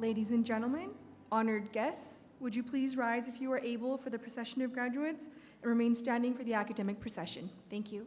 Ladies and gentlemen, honored guests, would you please rise if you are able for the procession of graduates and remain standing for the academic procession. Thank you.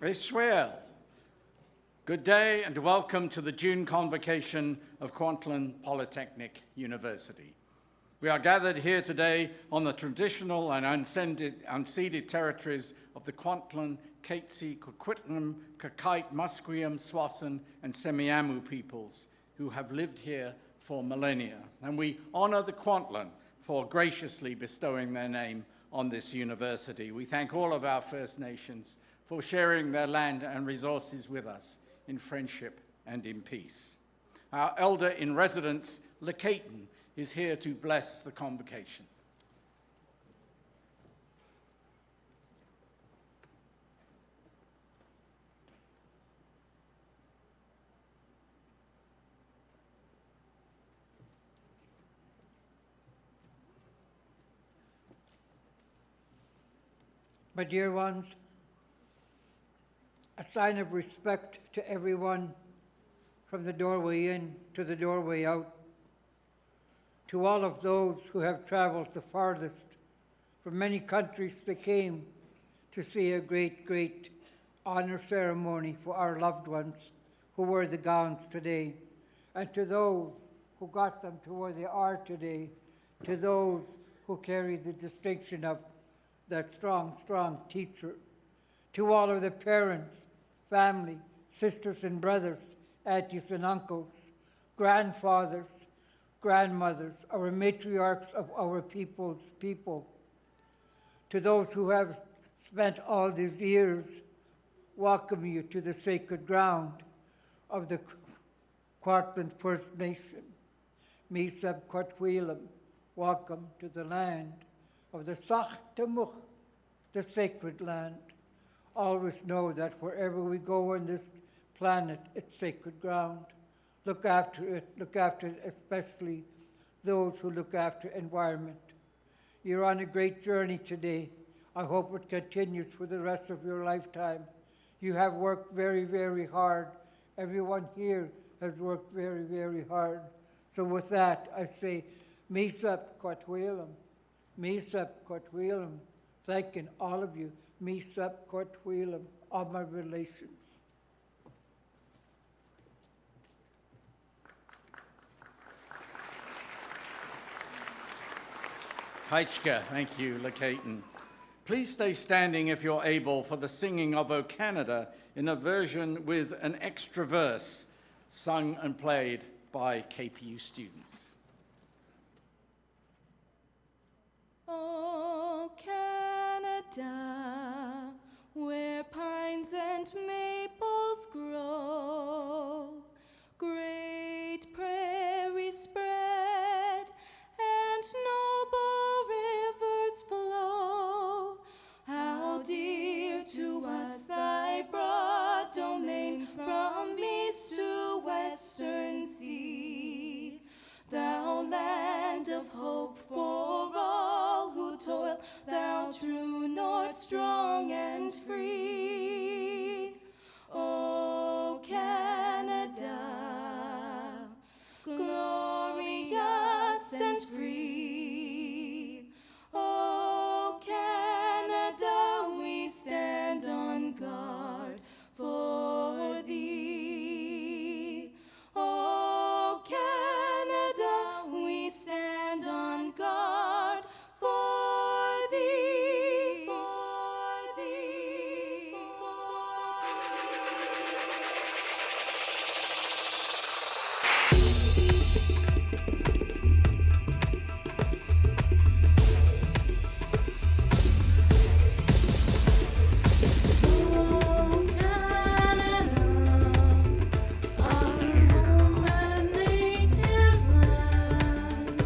Israel. Good day and welcome to the June Convocation of Kwantlen Polytechnic University. We are gathered here today on the traditional and unceded territories of the Kwantlen, Katsi, Coquitlam, Kakite, Musqueam, Swasan, and Semiahmoo peoples who have lived here for millennia. And we honor the Kwantlen for graciously bestowing their name on this university. We thank all of our First Nations for sharing their land and resources with us in friendship and in peace. Our elder in residence, Lekayton, is here to bless the convocation. My dear ones, a sign of respect to everyone from the doorway in to the doorway out, to all of those who have traveled the farthest. From many countries they came to see a great, great honor ceremony for our loved ones who wear the gowns today, and to those who got them to where they are today, to those who carry the distinction of that strong, strong teacher, to all of the parents, family, sisters and brothers, aunties and uncles, grandfathers, grandmothers, our matriarchs of our people's people, to those who have spent all these years, welcome you to the sacred ground of the Kwantlen First Nation. Misab Kwatwilam, welcome to the land of the Sachtamuch, the sacred land. Always know that wherever we go on this planet, it's sacred ground. Look after it, especially those who look after environment. You're on a great journey today. I hope it continues for the rest of your lifetime. You have worked very, very hard. Everyone here has worked very, very hard. So with that, I say, Misap Kwatwilam, Misap Kwatwilam, thanking all of you. Misap Kwatwilam, all my relations. Heichka, thank you, Lekayton. Please stay standing if you're able for the singing of O Canada in a version with an extra verse sung and played by KPU students. O Canada, where pines and maples grow, great prairies spread and noble rivers flow. How dear to us thy broad domain from east to western sea, thou land of hope for all who toil, thou true north, strong and free. O Canada, glorious and free. O Canada, we stand on guard for thee. O Canada, we stand on guard for thee, for thee, for Oh, Canada, our home and native land.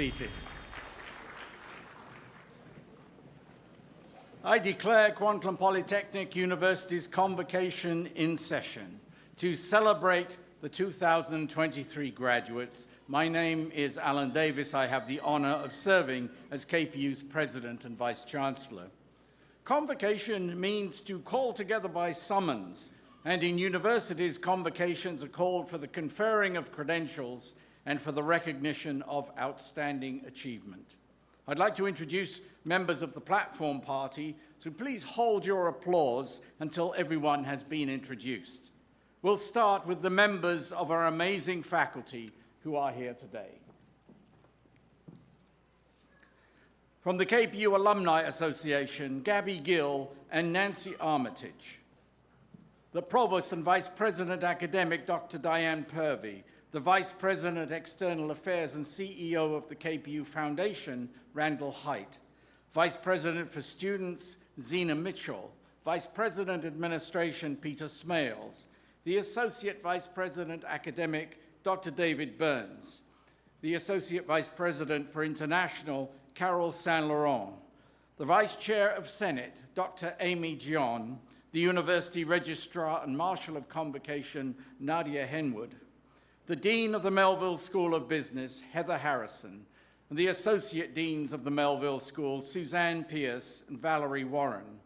seated. I declare Kwantlen Polytechnic University's convocation in session to celebrate the 2023 graduates. My name is Alan Davis. I have the honor of serving as KPU's President and Vice Chancellor. Convocation means to call together by summons, and in universities, convocations are called for the conferring of credentials and for the recognition of outstanding achievement. I'd like to introduce members of the platform party, so please hold your applause until everyone has been introduced. We'll start with the members of our amazing faculty who are here today. From the KPU Alumni Association, Gabby Gill and Nancy Armitage. The Provost and Vice President Academic, Dr. Diane Purvey. The Vice President External Affairs and CEO of the KPU Foundation, Randall Haidt. Vice President for Students, Zena Mitchell. Vice President Administration, Peter Smales. The Associate Vice President Academic, Dr. David Burns. The Associate Vice President for International, Carol Saint-Laurent. The Vice Chair of Senate, Dr. Amy John. The University Registrar and Marshal of Convocation, Nadia Henwood. The Dean of the Melville School of Business, Heather Harrison. And the Associate Deans of the Melville School, Suzanne Pierce and Valerie Warren.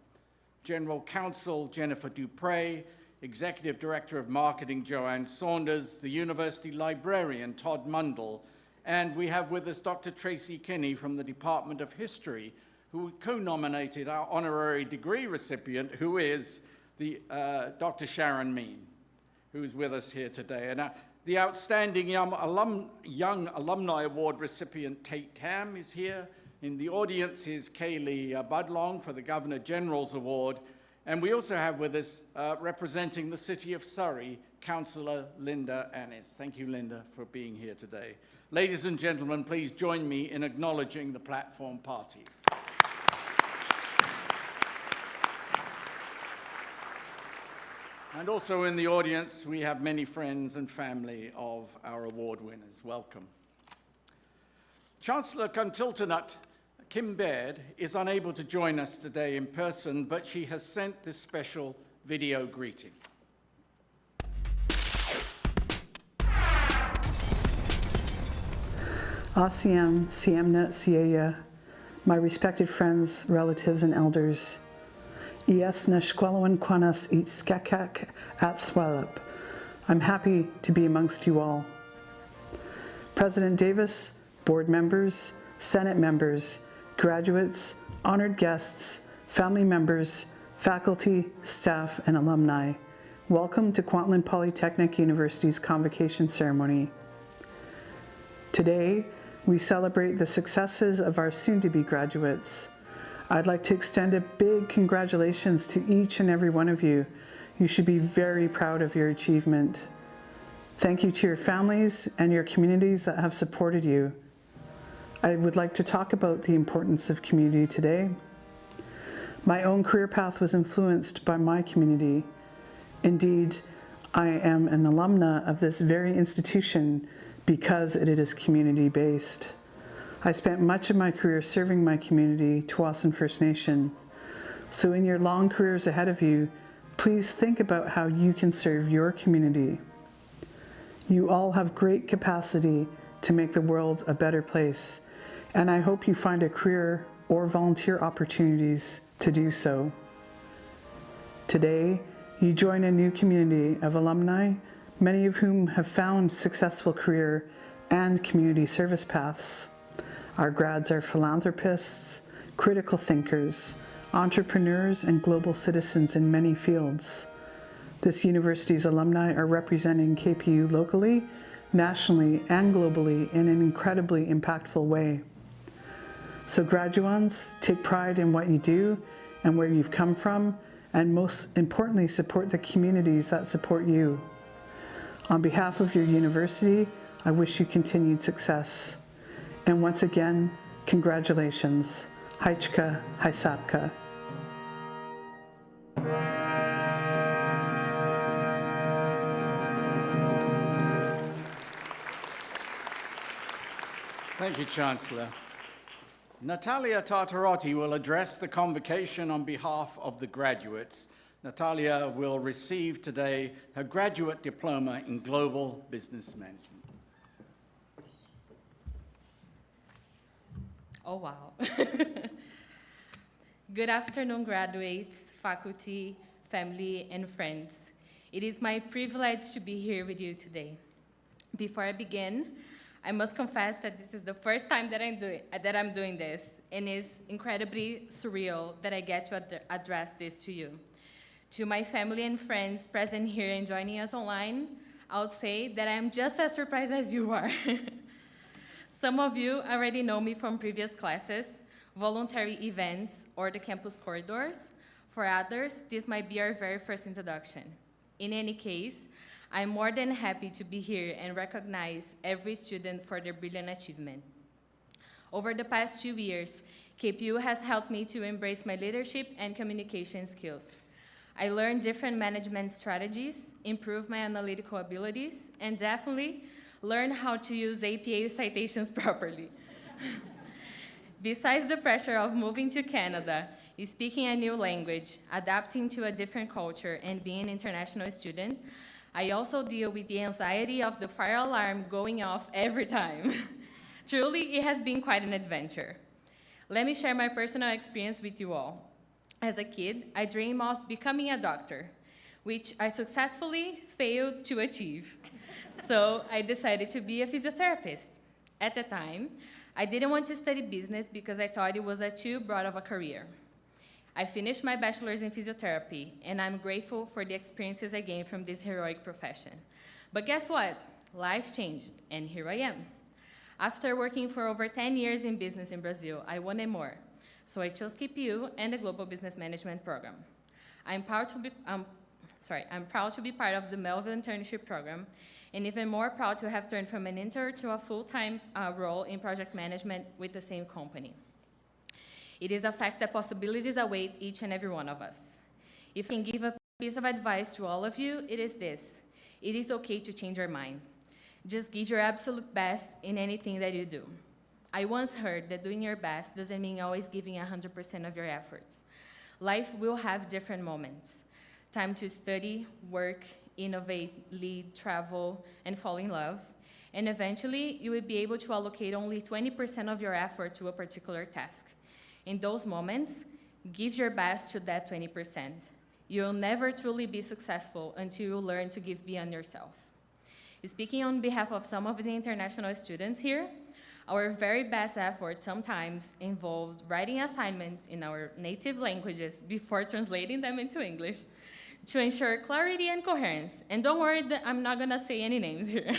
General Counsel, Jennifer Dupre. Executive Director of Marketing, Joanne Saunders. The University Librarian, Todd Mundell. And we have with us Dr. Tracy Kinney from the Department of History, who co-nominated our honorary degree recipient, who is Dr. Sharon Mean, who is with us here today. And the Outstanding Young Alumni Award recipient, Tate Tam, is here. In the audience is Kaylee Budlong for the Governor General's Award. And we also have with us, representing the City of Surrey, Councillor Linda Annis. Thank you, Linda, for being here today. Ladies and gentlemen, please join me in acknowledging the platform party. And also in the audience, we have many friends and family of our award winners. Welcome. Chancellor Contiltonut Kim Baird is unable to join us today in person, but she has sent this special video greeting. Asiam, Siamna, Siaya, my respected friends, relatives, and elders. Ies na shkwalawan kwanas eat skakak at thwalap. I'm happy to be amongst you all. President Davis, board members, Senate members, graduates, honored guests, family members, faculty, staff, and alumni, welcome to Kwantlen Polytechnic University's convocation ceremony. Today, we celebrate the successes of our soon-to-be graduates. I'd like to extend a big congratulations to each and every one of you. You should be very proud of your achievement. Thank you to your families and your communities that have supported you. I would like to talk about the importance of community today. My own career path was influenced by my community. Indeed, I am an alumna of this very institution because it is community-based. I spent much of my career serving my community, Tsawwassen First Nation. So in your long careers ahead of you, please think about how you can serve your community. You all have great capacity to make the world a better place, and I hope you find a career or volunteer opportunities to do so. Today, you join a new community of alumni, many of whom have found successful career and community service paths. Our grads are philanthropists, critical thinkers, entrepreneurs, and global citizens in many fields. This university's alumni are representing KPU locally, nationally, and globally in an incredibly impactful way. So graduands, take pride in what you do and where you've come from, and most importantly, support the communities that support you. On behalf of your university, I wish you continued success. And once again, congratulations. Haichka, Haisapka. Thank you, Chancellor. Natalia Tartarotti will address the convocation on behalf of the graduates. Natalia will receive today her graduate diploma in Global Business Management. Oh, wow. Good afternoon, graduates, faculty, family, and friends. It is my privilege to be here with you today. Before I begin, I must confess that this is the first time that I'm doing this, and it's incredibly surreal that I get to address this to you. To my family and friends present here and joining us online, I'll say that I'm just as surprised as you are. Some of you already know me from previous classes, voluntary events, or the campus corridors. For others, this might be our very first introduction. In any case, I'm more than happy to be here and recognize every student for their brilliant achievement. Over the past 2 years, KPU has helped me to embrace my leadership and communication skills. I learned different management strategies, improved my analytical abilities, and definitely learned how to use APA citations properly. Besides the pressure of moving to Canada, speaking a new language, adapting to a different culture, and being an international student, I also deal with the anxiety of the fire alarm going off every time. Truly, it has been quite an adventure. Let me share my personal experience with you all. As a kid, I dreamed of becoming a doctor, which I successfully failed to achieve. So I decided to be a physiotherapist. At the time, I didn't want to study business because I thought it was too broad of a career. I finished my bachelor's in physiotherapy, and I'm grateful for the experiences I gained from this heroic profession. But guess what? Life changed, and here I am. After working for over 10 years in business in Brazil, I wanted more. So I chose KPU and the Global Business Management program. I'm proud to be part of the Melville Internship Program, and even more proud to have turned from an intern to a full-time role in project management with the same company. It is a fact that possibilities await each and every one of us. If I can give a piece of advice to all of you, it is this: it is okay to change your mind. Just give your absolute best in anything that you do. I once heard that doing your best doesn't mean always giving 100% of your efforts. Life will have different moments. Time to study, work, innovate, lead, travel, and fall in love. And eventually, you will be able to allocate only 20% of your effort to a particular task. In those moments, give your best to that 20%. You'll never truly be successful until you learn to give beyond yourself. Speaking on behalf of some of the international students here, our very best efforts sometimes involved writing assignments in our native languages before translating them into English to ensure clarity and coherence. And don't worry, I'm not gonna say any names here.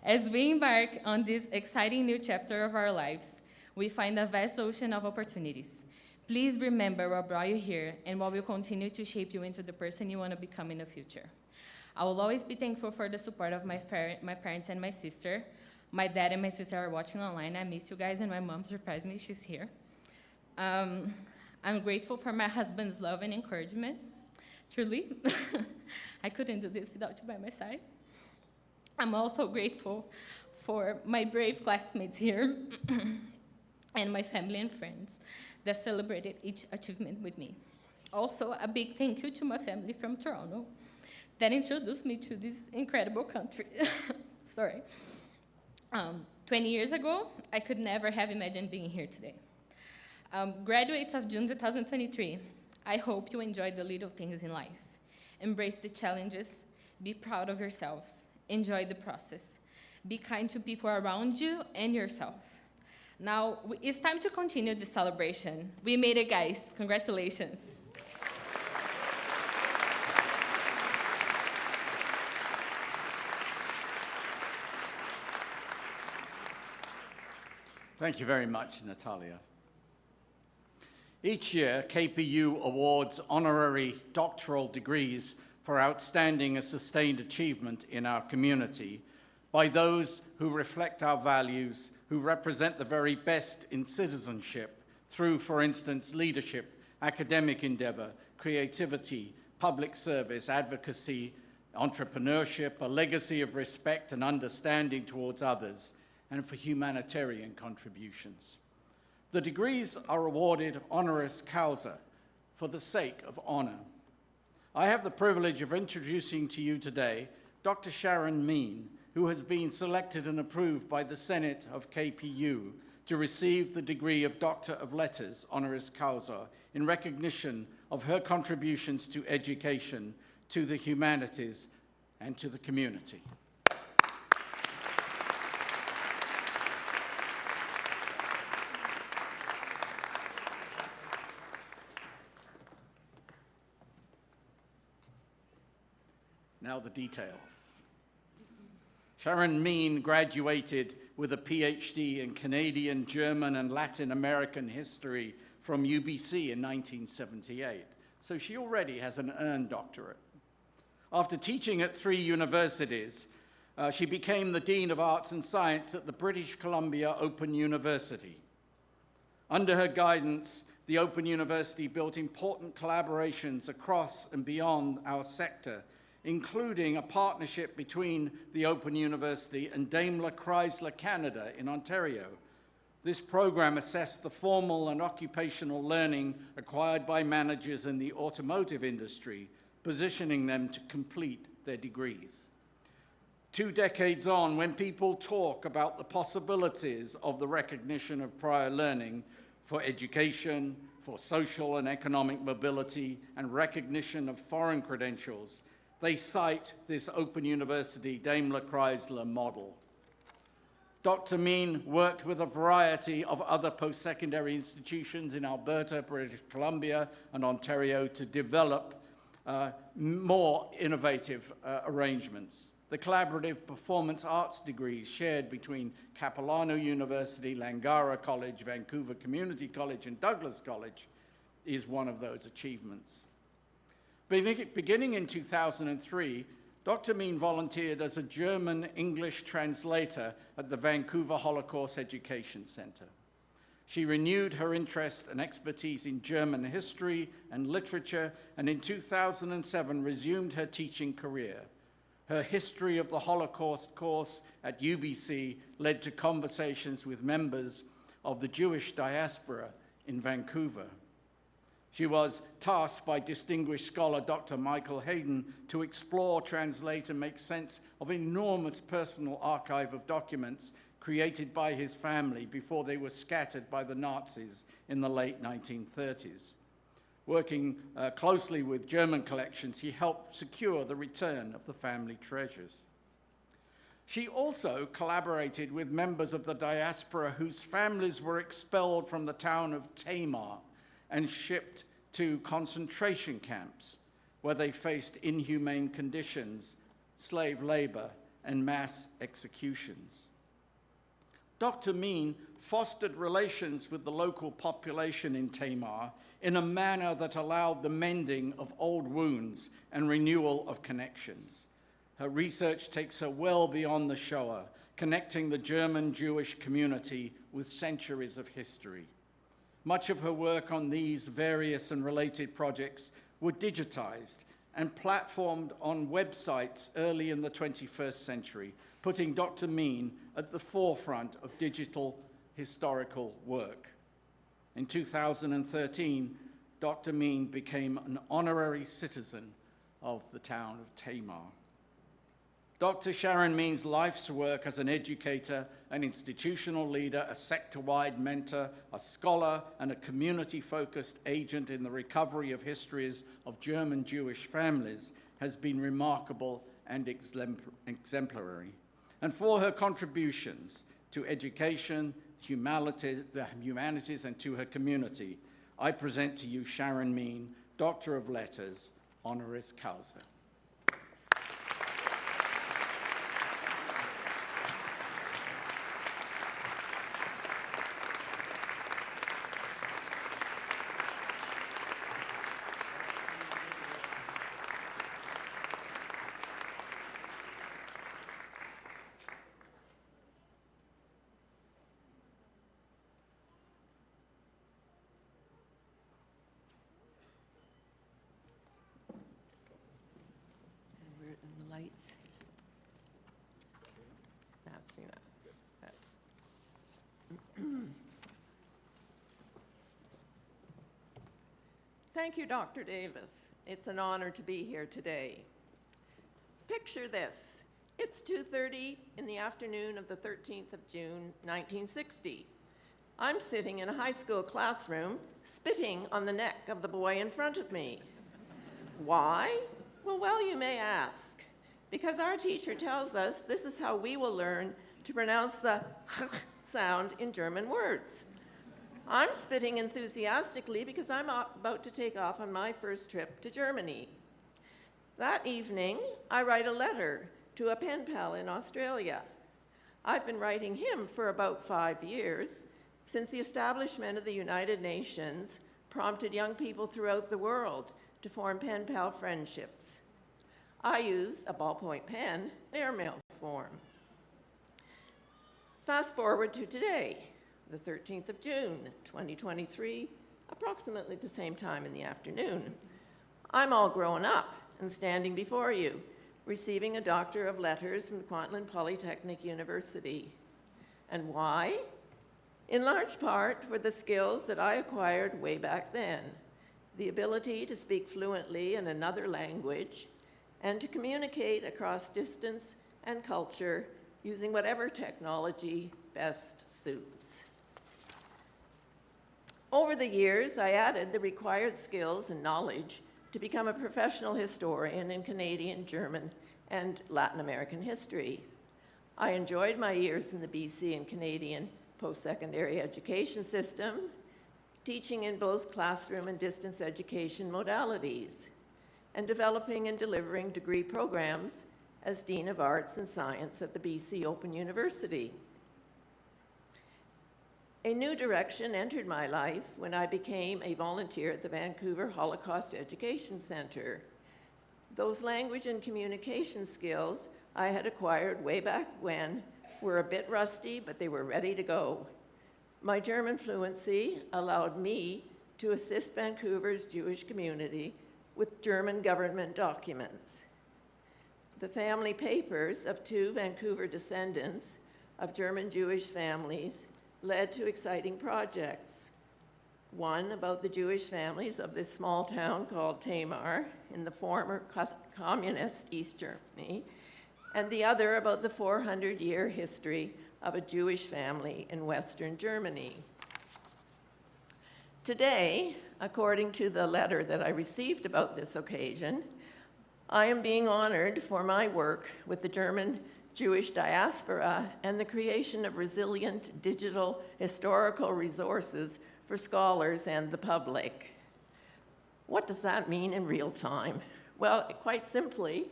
As we embark on this exciting new chapter of our lives, we find a vast ocean of opportunities. Please remember what brought you here and what will continue to shape you into the person you want to become in the future. I will always be thankful for the support of my parents and my sister. My dad and my sister are watching online. I miss you guys, and my mom surprised me. She's here. I'm grateful for my husband's love and encouragement, truly. I couldn't do this without you by my side. I'm also grateful for my brave classmates here and my family and friends that celebrated each achievement with me. Also, a big thank you to my family from Toronto that introduced me to this incredible country. Sorry. 20 years ago, I could never have imagined being here today. Graduates of June 2023, I hope you enjoy the little things in life. Embrace the challenges, be proud of yourselves, enjoy the process. Be kind to people around you and yourself. Now, it's time to continue the celebration. We made it, guys. Congratulations. Thank you very much, Natalia. Each year, KPU awards honorary doctoral degrees for outstanding and sustained achievement in our community by those who reflect our values, who represent the very best in citizenship through, for instance, leadership, academic endeavor, creativity, public service, advocacy, entrepreneurship, a legacy of respect and understanding towards others, and for humanitarian contributions. The degrees are awarded honoris causa, for the sake of honor. I have the privilege of introducing to you today Dr. Sharon Mean, who has been selected and approved by the Senate of KPU to receive the degree of Doctor of Letters honoris causa in recognition of her contributions to education, to the humanities, and to the community. Now the details. Sharon Mean graduated with a PhD in Canadian, German, and Latin American history from UBC in 1978, so she already has an earned doctorate. After teaching at 3 universities, she became the Dean of Arts and Science at the British Columbia Open University. Under her guidance, the Open University built important collaborations across and beyond our sector, including a partnership between the Open University and Daimler Chrysler Canada in Ontario. This program assessed the formal and occupational learning acquired by managers in the automotive industry, positioning them to complete their degrees. 2 decades on, when people talk about the possibilities of the recognition of prior learning for education, for social and economic mobility, and recognition of foreign credentials, they cite this Open University Daimler Chrysler model. Dr. Mean worked with a variety of other post-secondary institutions in Alberta, British Columbia, and Ontario to develop more innovative arrangements. The collaborative performance arts degrees shared between Capilano University, Langara College, Vancouver Community College, and Douglas College is one of those achievements. Beginning in 2003, Dr. Mean volunteered as a German-English translator at the Vancouver Holocaust Education Center. She renewed her interest and expertise in German history and literature, and in 2007 resumed her teaching career. Her History of the Holocaust course at UBC led to conversations with members of the Jewish diaspora in Vancouver. She was tasked by distinguished scholar Dr. Michael Hayden to explore, translate, and make sense of an enormous personal archive of documents created by his family before they were scattered by the Nazis in the late 1930s. Working closely with German collections, he helped secure the return of the family treasures. She also collaborated with members of the diaspora whose families were expelled from the town of Tamar and shipped to concentration camps, where they faced inhumane conditions, slave labor, and mass executions. Dr. Mean fostered relations with the local population in Tamar in a manner that allowed the mending of old wounds and renewal of connections. Her research takes her well beyond the Shoah, connecting the German Jewish community with centuries of history. Much of her work on these various and related projects were digitized and platformed on websites early in the 21st century, putting Dr. Mean at the forefront of digital historical work. In 2013, Dr. Mean became an honorary citizen of the town of Tamar. Dr. Sharon Mean's life's work as an educator, an institutional leader, a sector-wide mentor, a scholar, and a community-focused agent in the recovery of histories of German Jewish families has been remarkable and exemplary. And for her contributions to education, the humanities, and to her community, I present to you Sharon Mean, Doctor of Letters, honoris causa. And the lights. That's, Thank you, Dr. Davis. It's an honor to be here today. Picture this. It's 2:30 in the afternoon of the 13th of June, 1960. I'm sitting in a high school classroom, spitting on the neck of the boy in front of me. Why? Well, you may ask. Because our teacher tells us this is how we will learn to pronounce the sound in German words. I'm spitting enthusiastically because I'm about to take off on my first trip to Germany. That evening, I write a letter to a pen pal in Australia. I've been writing him for about 5 years, since the establishment of the United Nations prompted young people throughout the world to form pen pal friendships. I use a ballpoint pen, airmail form. Fast forward to today, the 13th of June, 2023, approximately the same time in the afternoon. I'm all grown up and standing before you, receiving a Doctor of Letters from Kwantlen Polytechnic University. And why? In large part for the skills that I acquired way back then, the ability to speak fluently in another language and to communicate across distance and culture using whatever technology best suits. Over the years, I added the required skills and knowledge to become a professional historian in Canadian, German, and Latin American history. I enjoyed my years in the BC and Canadian post-secondary education system, teaching in both classroom and distance education modalities, and developing and delivering degree programs as Dean of Arts and Science at the BC Open University. A new direction entered my life when I became a volunteer at the Vancouver Holocaust Education Center. Those language and communication skills I had acquired way back when were a bit rusty, but they were ready to go. My German fluency allowed me to assist Vancouver's Jewish community with German government documents. The family papers of 2 Vancouver descendants of German Jewish families led to exciting projects. One about the Jewish families of this small town called Tamar in the former communist East Germany, and the other about the 400-year history of a Jewish family in Western Germany. Today, according to the letter that I received about this occasion, I am being honored for my work with the German Jewish diaspora and the creation of resilient digital historical resources for scholars and the public. What does that mean in real time? Well, quite simply,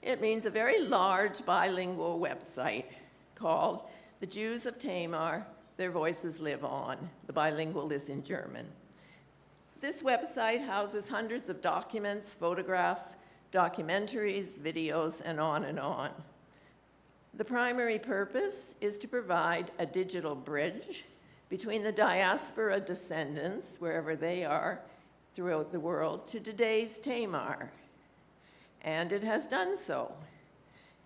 it means a very large bilingual website called The Jews of Tamar, Their Voices Live On. The bilingual is in German. This website houses hundreds of documents, photographs, documentaries, videos, and on and on. The primary purpose is to provide a digital bridge between the diaspora descendants, wherever they are throughout the world, to today's Tamar. And it has done so.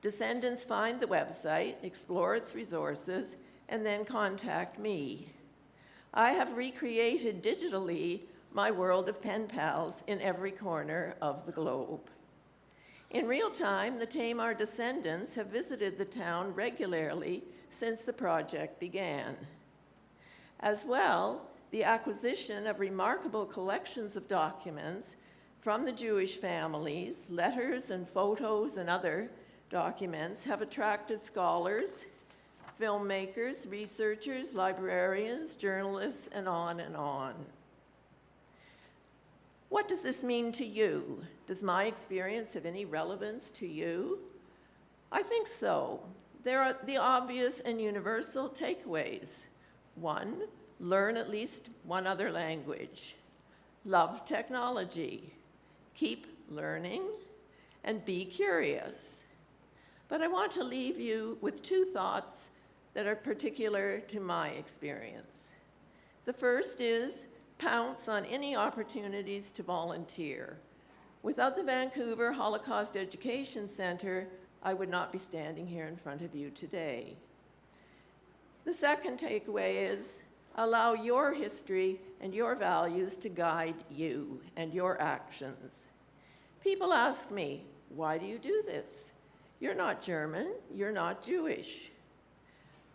Descendants find the website, explore its resources, and then contact me. I have recreated digitally my world of pen pals in every corner of the globe. In real time, the Tamar descendants have visited the town regularly since the project began. As well, the acquisition of remarkable collections of documents from the Jewish families, letters and photos and other documents have attracted scholars, filmmakers, researchers, librarians, journalists, and on and on. What does this mean to you? Does my experience have any relevance to you? I think so. There are the obvious and universal takeaways. 1, learn at least one other language. Love technology. Keep learning and be curious. But I want to leave you with 2 thoughts that are particular to my experience. The first is pounce on any opportunities to volunteer. Without the Vancouver Holocaust Education Center, I would not be standing here in front of you today. The second takeaway is allow your history and your values to guide you and your actions. People ask me, why do you do this? You're not German, you're not Jewish.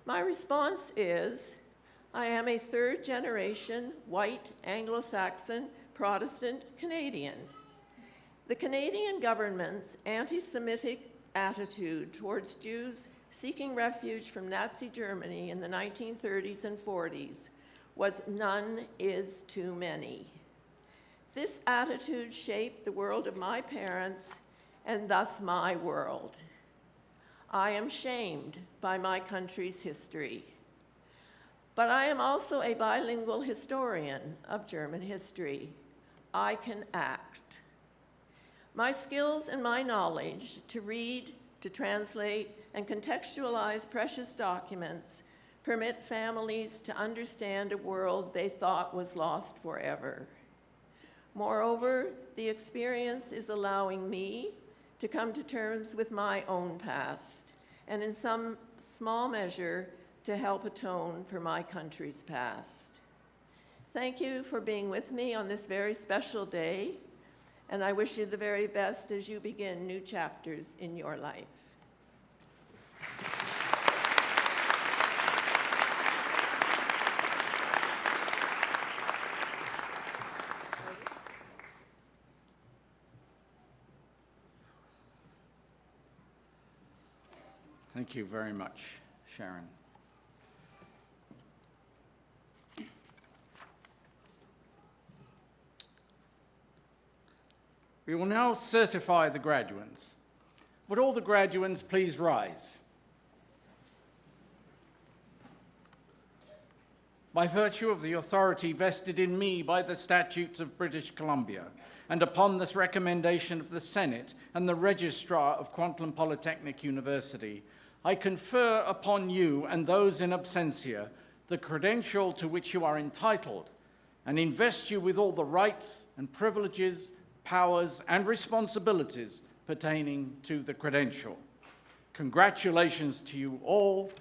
My response is, I am a third-generation white Anglo-Saxon Protestant Canadian. The Canadian government's anti-Semitic attitude towards Jews seeking refuge from Nazi Germany in the 1930s and 40s was none is too many. This attitude shaped the world of my parents and thus my world. I am shamed by my country's history. But I am also a bilingual historian of German history. I can act. My skills and my knowledge to read, to translate, and contextualize precious documents permit families to understand a world they thought was lost forever. Moreover, the experience is allowing me to come to terms with my own past, and in some small measure, to help atone for my country's past. Thank you for being with me on this very special day, and I wish you the very best as you begin new chapters in your life. Thank you very much, Sharon. We will now certify the graduates. Would all the graduates please rise? By virtue of the authority vested in me by the statutes of British Columbia, and upon this recommendation of the Senate and the Registrar of Kwantlen Polytechnic University, I confer upon you and those in absentia the credential to which you are entitled, and invest you with all the rights and privileges, powers, and responsibilities pertaining to the credential. Congratulations to you all.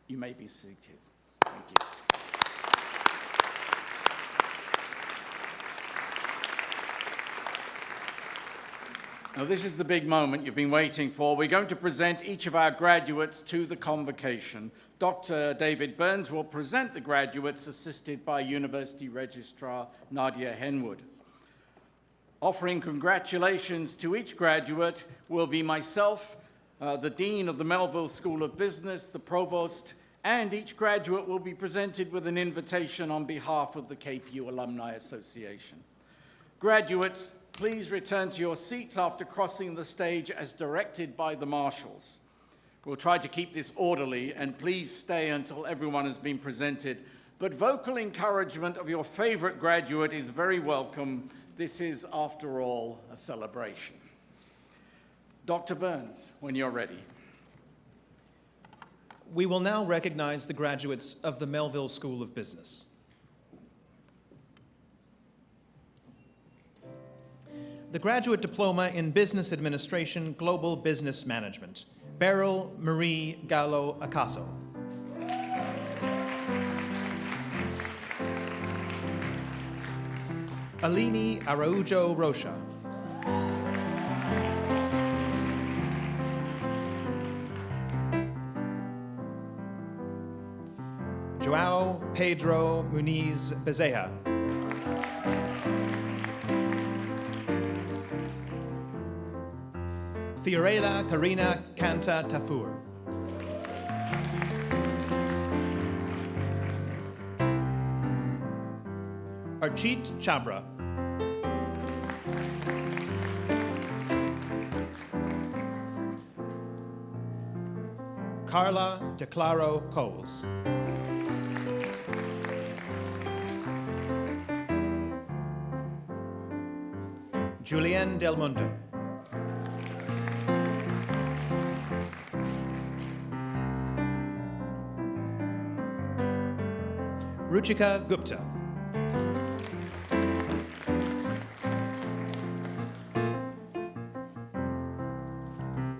You may be seated. Thank you. Now, this is the big moment you've been waiting for. We're going to present each of our graduates to the convocation. Dr. David Burns will present the graduates, assisted by University Registrar Nadia Henwood. Offering congratulations to each graduate will be myself, the Dean of the Melville School of Business, the Provost, and each graduate will be presented with an invitation on behalf of the KPU Alumni Association. Graduates, please return to your seats after crossing the stage as directed by the marshals. We'll try to keep this orderly, and please stay until everyone has been presented. But vocal encouragement of your favorite graduate is very welcome. This is, after all, a celebration. Dr. Burns, when you're ready. We will now recognize the graduates of the Melville School of Business. The Graduate Diploma in Business Administration, Global Business Management, Beryl Marie Gallo Acaso. Alini Araujo Rocha. Joao Pedro Muniz Bezerra. Fiorella Karina Canta Tafur. Archit Chabra. Carla DeClaro Coles. Julienne Del Mundo. Ruchika Gupta.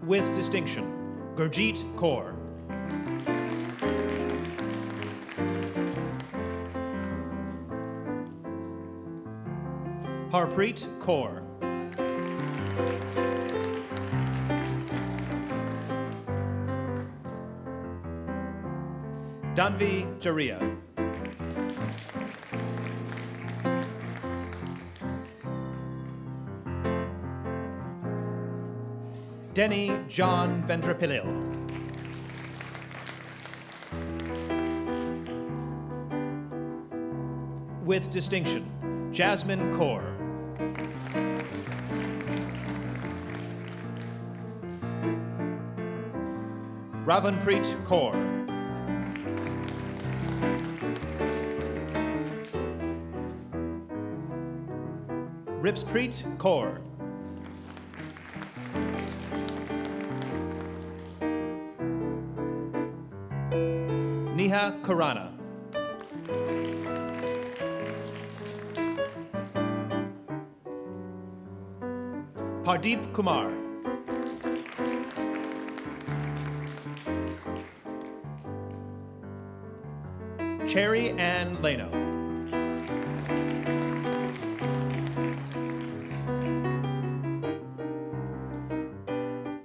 With distinction, Gurjeet Kaur. Harpreet Kaur. Danvi Jaria. Denny John Vendrapillil. With distinction, Jasmine Kaur. Ravanpreet Kaur. Ripspreet Kaur. Neha Khurana. Pardeep Kumar. Cherry Ann Leno.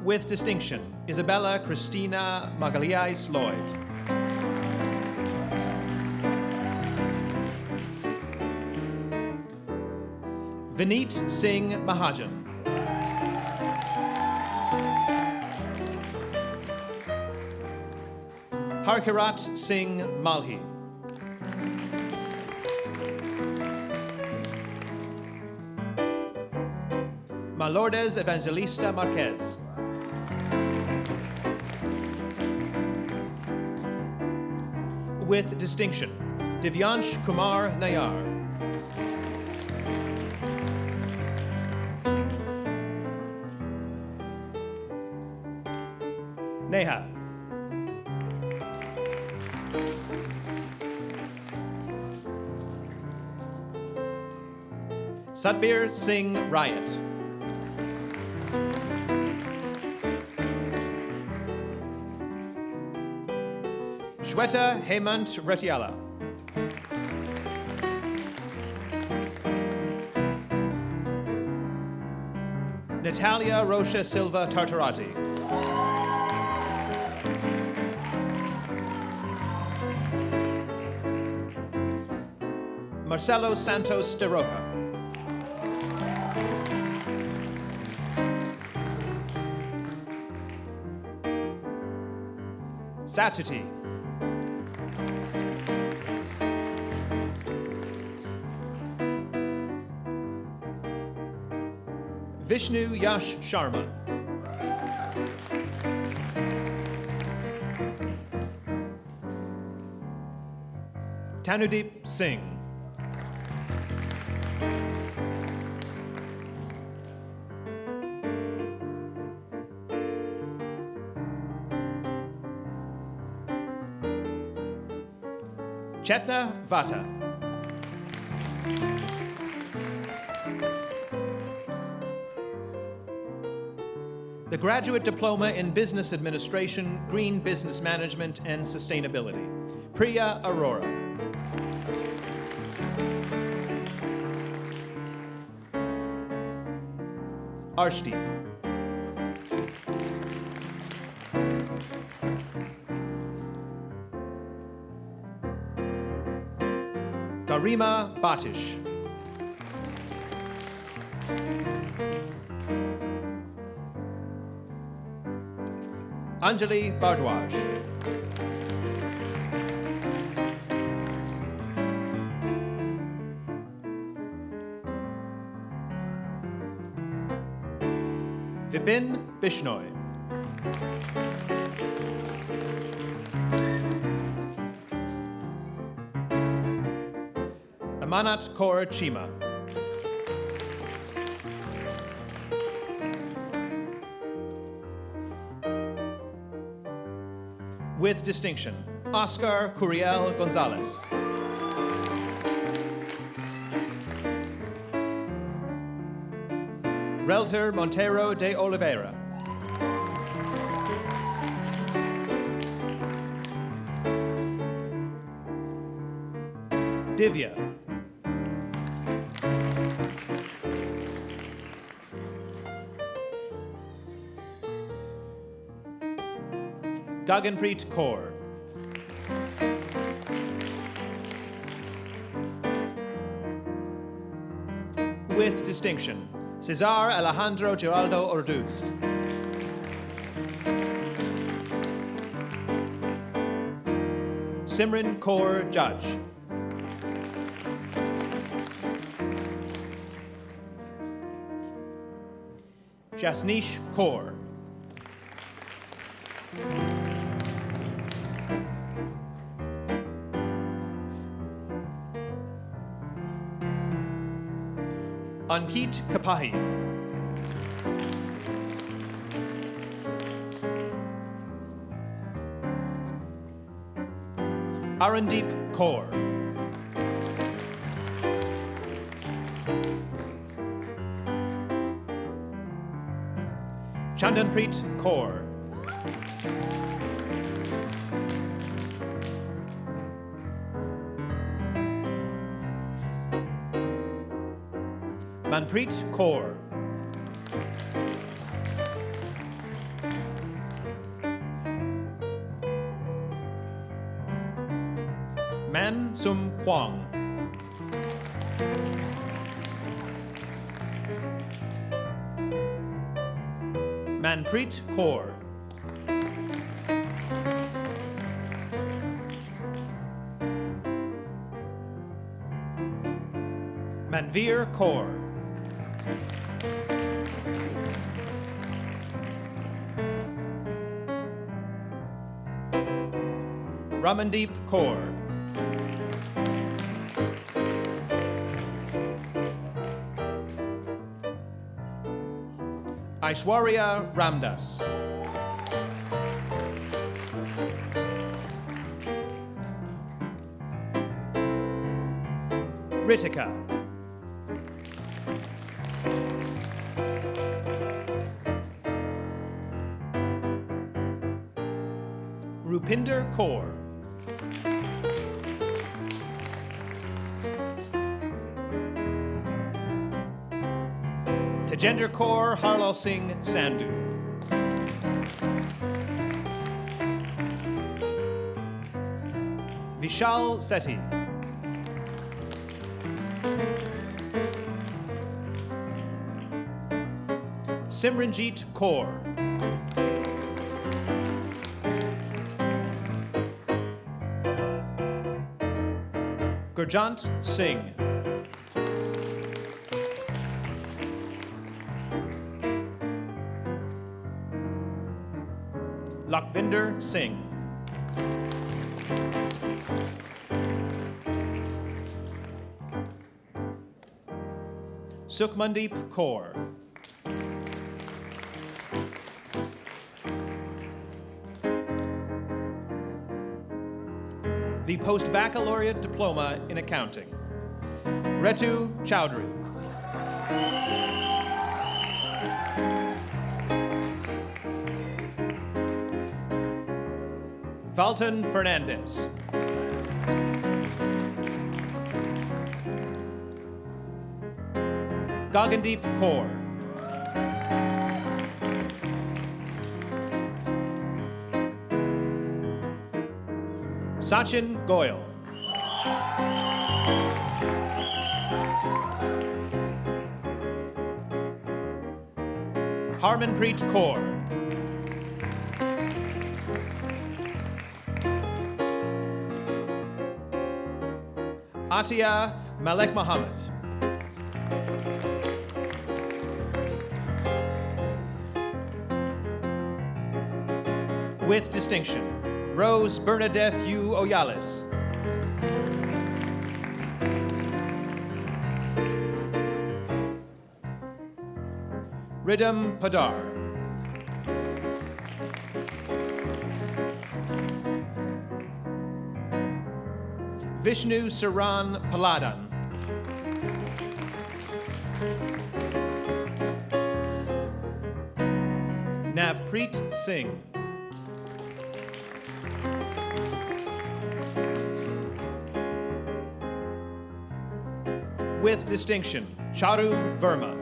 With distinction, Isabella Christina Magalhães Lloyd. Vineet Singh Mahajan. Harkirat Singh Malhi. Malordes Evangelista Marquez. With distinction, Divyansh Kumar Nayar. Neha. Satbir Singh Riot. Shweta Hemant Retiala. Natalia Rocha Silva Tartarati. Marcelo Santos de Roca. Satuti. Vishnu Yash Sharma. Tanudeep Singh. Chetna Vata. The Graduate Diploma in Business Administration, Green Business Management, and Sustainability. Priya Arora. Arshdeep. Garima Batish. Anjali Bardwaj. Vipin Bishnoi. Amanat Kaur Chima. With distinction, Oscar Curiel Gonzalez. Relter Montero de Oliveira. Divya. Gaganpreet Kaur. With distinction, Cesar Alejandro Geraldo Orduz. Simran Kaur Judge. Jasneesh Kaur. Ankit Kapahi. Arandeep Kaur. Chandanpreet Kaur. Manpreet Kaur. Man Sum Kwang. Manpreet Kaur. Manveer Kaur. Ramandeep Kaur. Aishwarya Ramdas. Ritika. Rupinder Kaur. Tajender Kaur Harlal Singh Sandhu. Vishal Sethi. Simranjeet Kaur. Gurjant Singh. Lakvinder Singh. Sukhmandeep Kaur. The Post-Baccalaureate Diploma in Accounting. Retu Chowdhury. Valton Fernandez. Gagandeep Kaur. Sachin Goyal. Harmanpreet Kaur. Atia Malek Mohammed. With distinction, Rose Bernadette Yu Oyales. Ridham Padar. Vishnu Saran Paladan. Navpreet Singh. With distinction, Charu Verma.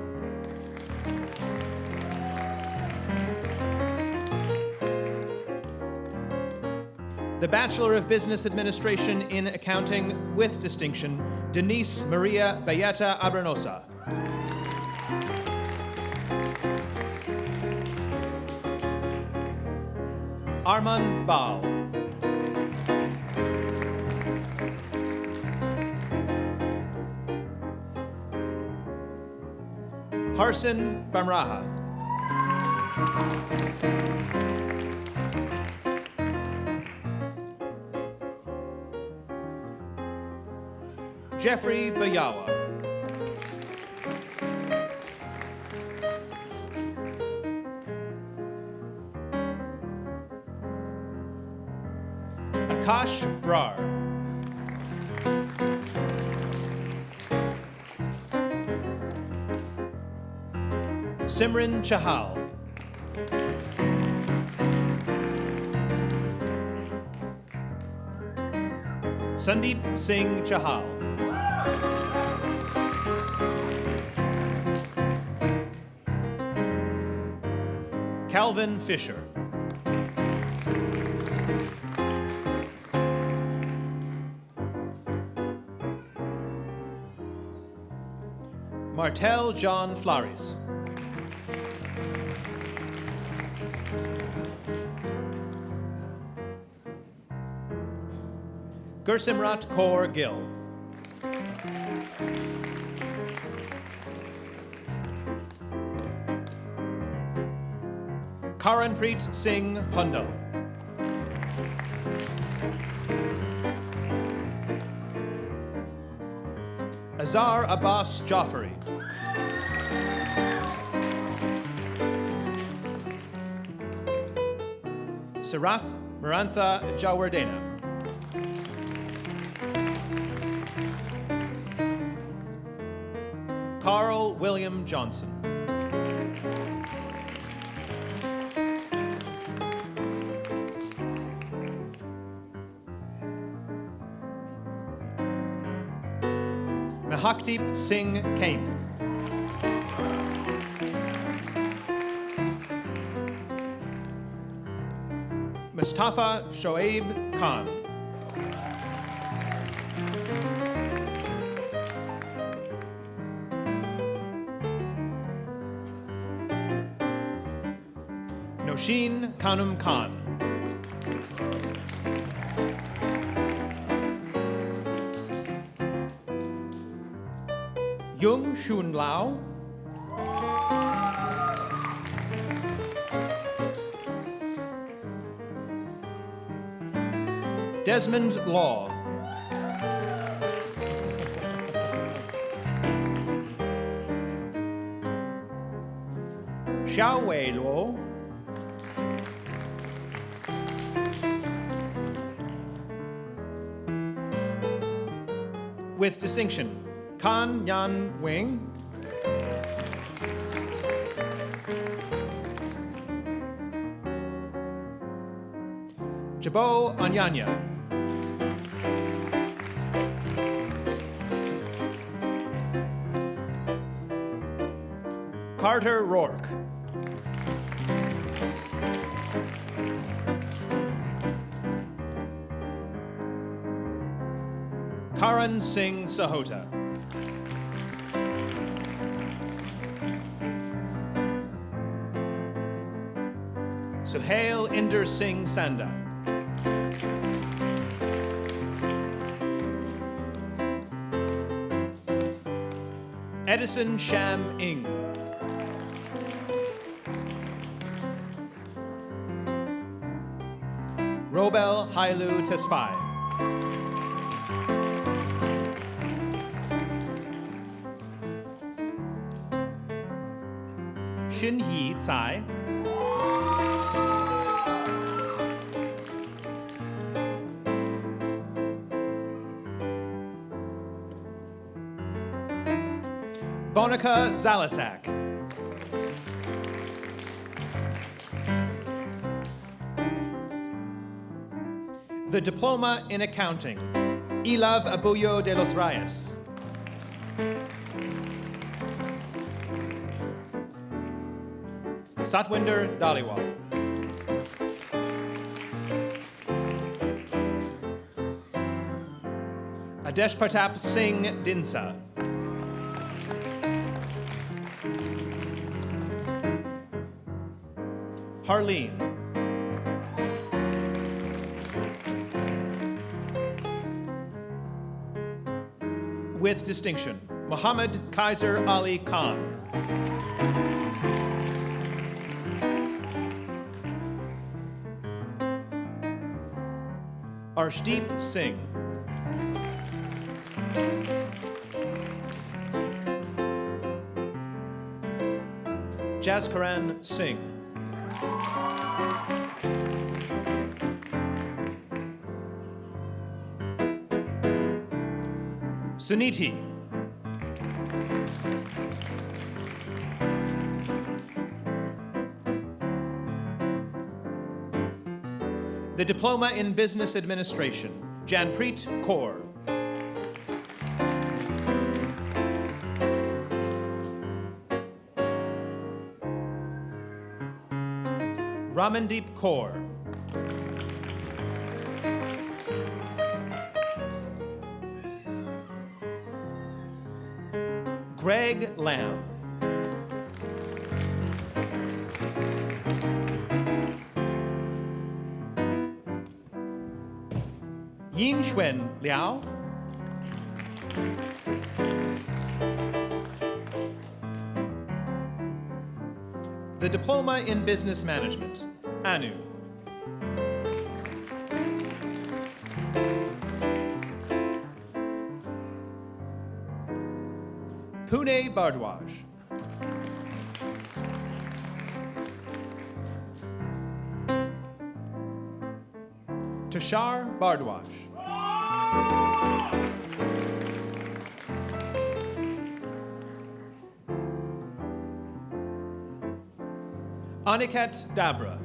The Bachelor of Business Administration in Accounting with distinction, Denise Maria Bayeta Abrenosa. Arman Baal. Harsin Bamraha. Jeffrey Bayawa. Akash Brar. Simran Chahal. Sandeep Singh Chahal. Calvin Fisher. Martel John Flaris. Gursimrat Kaur Gill. Karanpreet Singh Hundal. Azhar Abbas Jaffari. Sarath Marantha Jawardena. Carl William Johnson. Mahakdeep Singh Kainth. Mustafa Shoaib Khan. Noshin Khanum Khan. Yung Shun Lao. Desmond Law. Xiao Wei Luo. With distinction, Kan Yan Wing. Jabo Anyanya. Carter Rourke. Karan Singh Sahota. Suhail Inder Singh Sanda. Edison Sham Ing. Robel Hailu Tesfai. Shin Yi Tsai. Bonica Zalasak. The Diploma in Accounting, Ilav Abuyo de los Reyes. Satwinder Dhaliwal. Adesh Pratap Singh Dinsa. Harleen. With distinction, Muhammad Kaiser Ali Khan. Arshdeep Singh. Jaskaran Singh. Suniti. The Diploma in Business Administration, Janpreet Kaur. Ramandeep Kaur. Greg Lamb. Yin Xuan Liao. The Diploma in Business Management, Anu. Pune Bardwaj. Tushar Bardwaj. Aniket Dabra.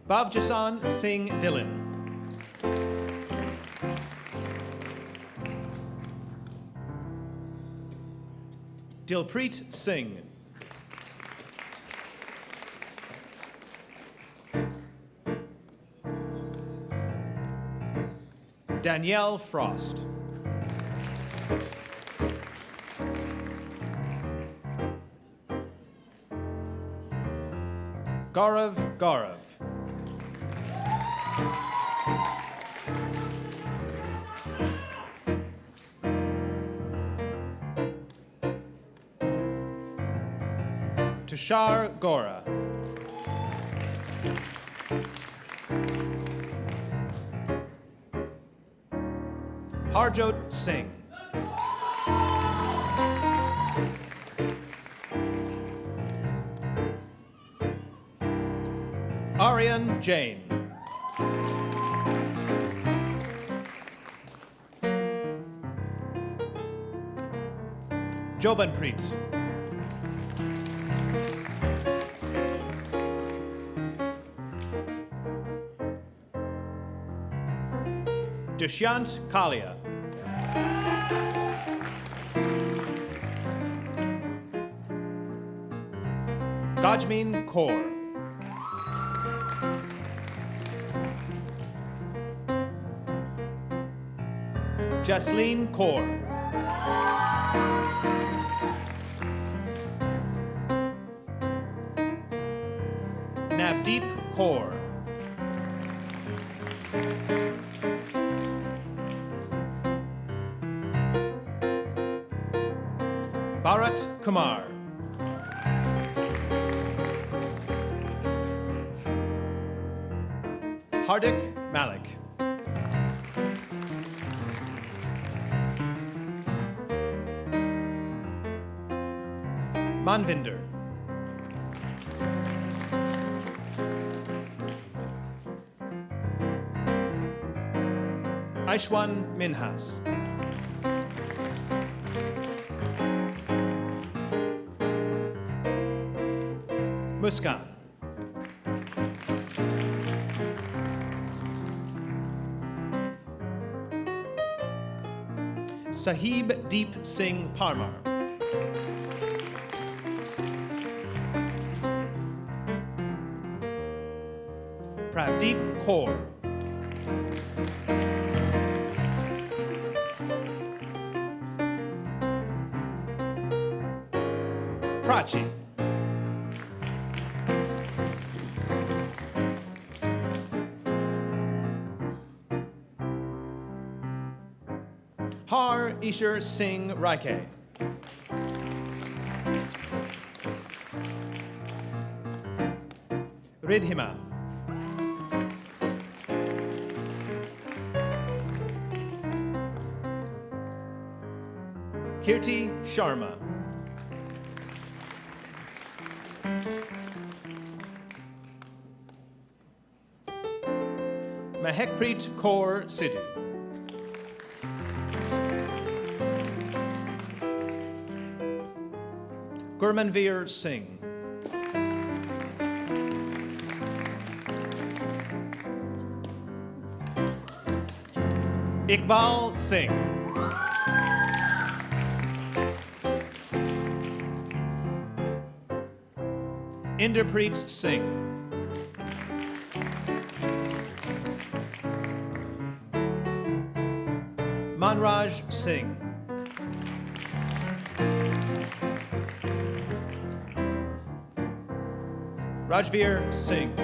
Bhavjasan Singh Dillon. Dilpreet Singh. Danielle Frost. Gaurav Gaurav. Tushar Gora. Harjot Singh. Aryan Jain. Jobanpreet. Dushyant Kalia. Gajmin Kaur. Jasleen Kaur. Navdeep Kaur. Bharat Kumar. Hardik Malik. Manvinder. Aishwan Minhas. Muskan. Sahib Deep Singh Parmar. Pradeep Kaur. Prachi. Har Ishar Singh Raike. Ridhima. Kirti Sharma. Mahekpreet Kaur Sidhu. Gurmanveer Singh. Iqbal Singh. Inderpreet Singh. Manraj Singh. Rajveer Singh.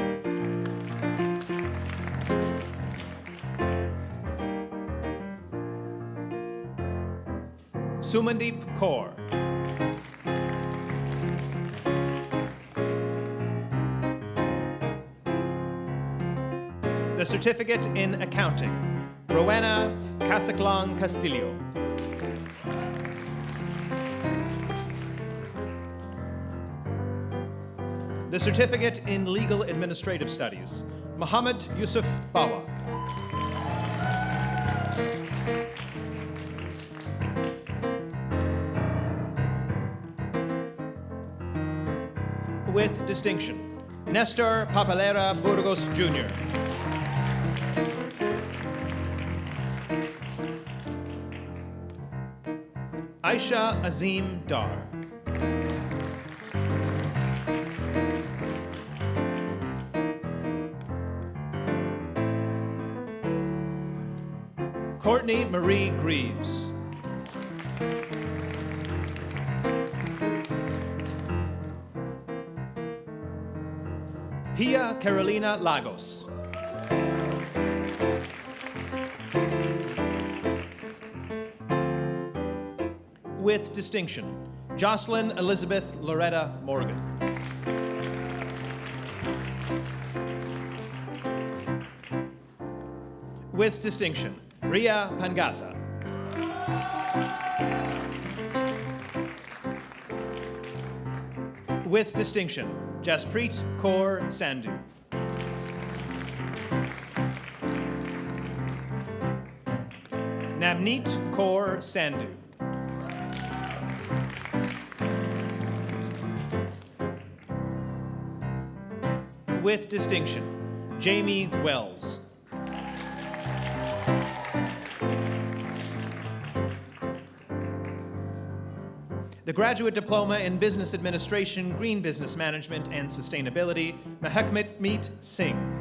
Sumandeep Kaur. The Certificate in Accounting, Rowena Casaclan Castillo. The Certificate in Legal Administrative Studies, Muhammad Yusuf Bawa. With distinction, Nestor Papalera Burgos Jr. Aisha Azim Dar. Courtney Marie Greaves. Pia Carolina Lagos. With distinction, Jocelyn Elizabeth Loretta Morgan. With distinction, Ria Pangasa. With distinction, Jaspreet Kaur Sandhu. Navneet Kaur Sandhu. With distinction, Jamie Wells. The Graduate Diploma in Business Administration, Green Business Management, and Sustainability, Mahekpreet Singh.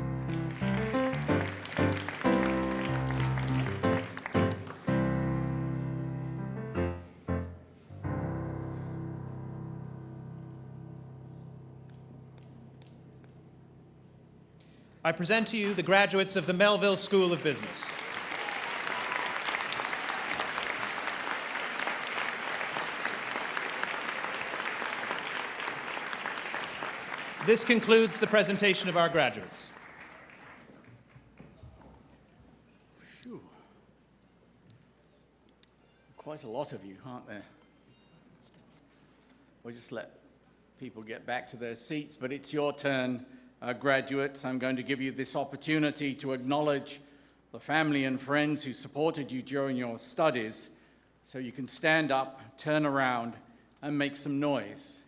I present to you the graduates of the Melville School of Business. This concludes the presentation of our graduates. Phew. Quite a lot of you, aren't there? We'll just let people get back to their seats, but it's your turn, graduates. I'm going to give you this opportunity to acknowledge the family and friends who supported you during your studies, so you can stand up, turn around, and make some noise.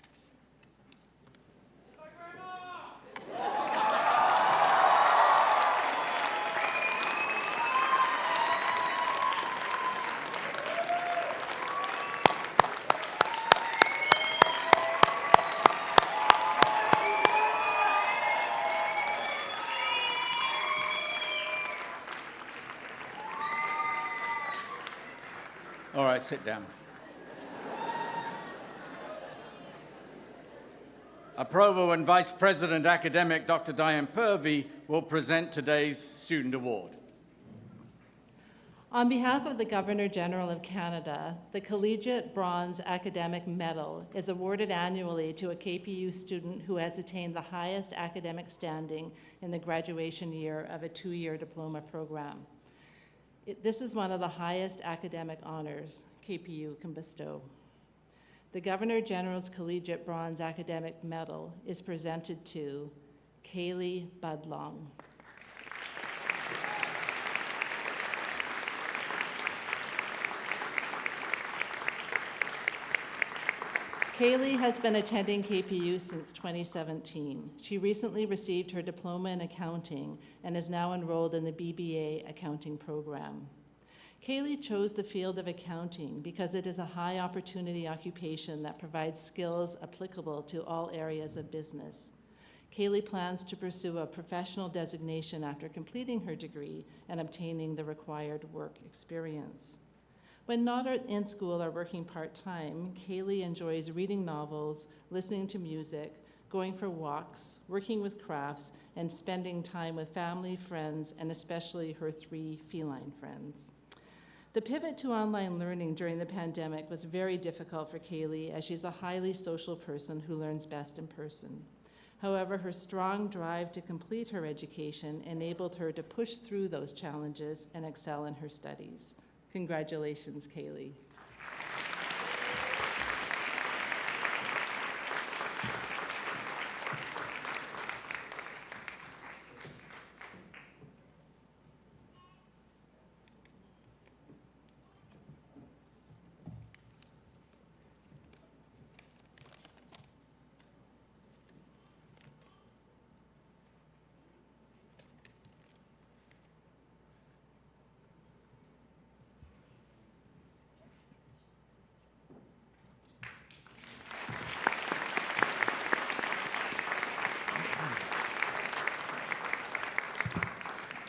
All right, sit down. Our Provo and Vice President Academic Dr. Diane Purvey will present today's Student Award. On behalf of the Governor-General of Canada, the Collegiate Bronze Academic Medal is awarded annually to a KPU student who has attained the highest academic standing in the graduation year of a 2-year diploma program. This is one of the highest academic honors KPU can bestow. The Governor-General's Collegiate Bronze Academic Medal is presented to Kaylee Budlong. Kaylee has been attending KPU since 2017. She recently received her diploma in accounting and is now enrolled in the BBA accounting program. Kaylee chose the field of accounting because it is a high opportunity occupation that provides skills applicable to all areas of business. Kaylee plans to pursue a professional designation after completing her degree and obtaining the required work experience. When not in school or working part-time, Kaylee enjoys reading novels, listening to music, going for walks, working with crafts, and spending time with family, friends, and especially her 3 feline friends. The pivot to online learning during the pandemic was very difficult for Kaylee, as she's a highly social person who learns best in person. However, her strong drive to complete her education enabled her to push through those challenges and excel in her studies. Congratulations, Kaylee.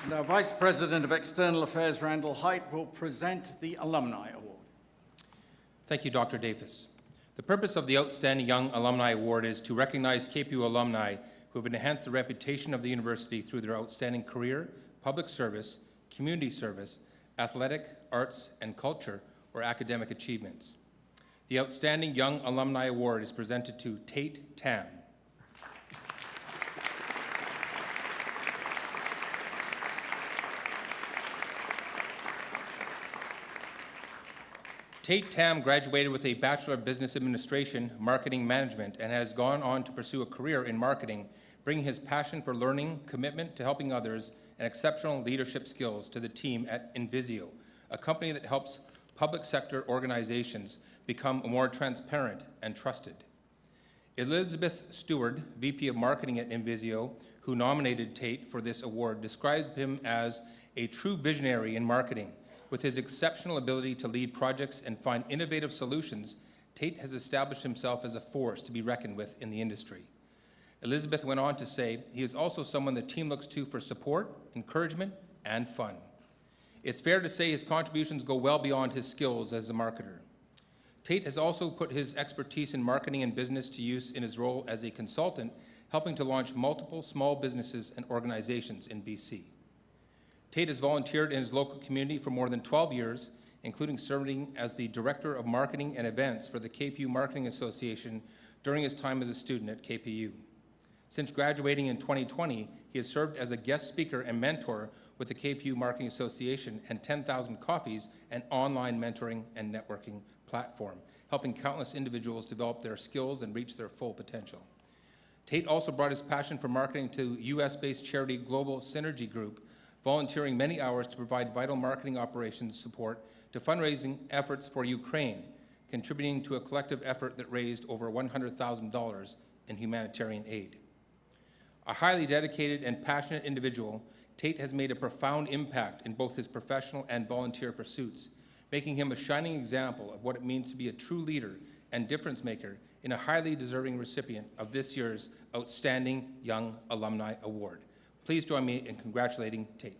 Now, Vice President of External Affairs Randall Height will present the Alumni Award. Thank you, Dr. Davis. The purpose of the Outstanding Young Alumni Award is to recognize KPU alumni who have enhanced the reputation of the university through their outstanding career, public service, community service, athletic, arts, and culture, or academic achievements. The Outstanding Young Alumni Award is presented to Tate Tam. Tate Tam graduated with a Bachelor of Business Administration, Marketing Management, and has gone on to pursue a career in marketing, bringing his passion for learning, commitment to helping others, and exceptional leadership skills to the team at Invisio, a company that helps public sector organizations become more transparent and trusted. Elizabeth Stewart, VP of Marketing at Invisio, who nominated Tate for this award, described him as a true visionary in marketing. With his exceptional ability to lead projects and find innovative solutions, Tate has established himself as a force to be reckoned with in the industry. Elizabeth went on to say, he is also someone the team looks to for support, encouragement, and fun. It's fair to say his contributions go well beyond his skills as a marketer. Tate has also put his expertise in marketing and business to use in his role as a consultant, helping to launch multiple small businesses and organizations in BC. Tate has volunteered in his local community for more than 12 years, including serving as the Director of Marketing and Events for the KPU Marketing Association during his time as a student at KPU. Since graduating in 2020, he has served as a guest speaker and mentor with the KPU Marketing Association and 10,000 Coffees, an online mentoring and networking platform, helping countless individuals develop their skills and reach their full potential. Tate also brought his passion for marketing to US-based charity Global Synergy Group, volunteering many hours to provide vital marketing operations support to fundraising efforts for Ukraine, contributing to a collective effort that raised over $100,000 in humanitarian aid. A highly dedicated and passionate individual, Tate has made a profound impact in both his professional and volunteer pursuits, making him a shining example of what it means to be a true leader and difference maker in a highly deserving recipient of this year's Outstanding Young Alumni Award. Please join me in congratulating Tate.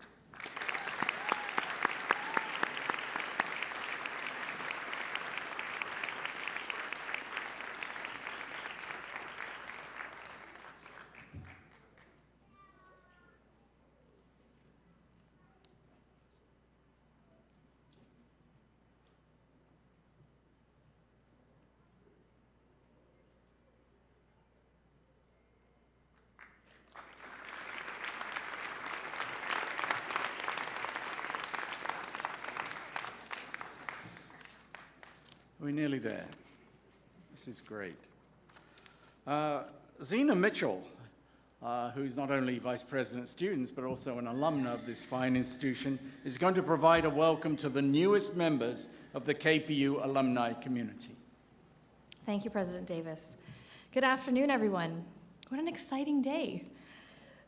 We're nearly there. This is great. Zena Mitchell, who's not only Vice President Students, but also an alumna of this fine institution, is going to provide a welcome to the newest members of the KPU alumni community. Thank you, President Davis. Good afternoon, everyone. What an exciting day.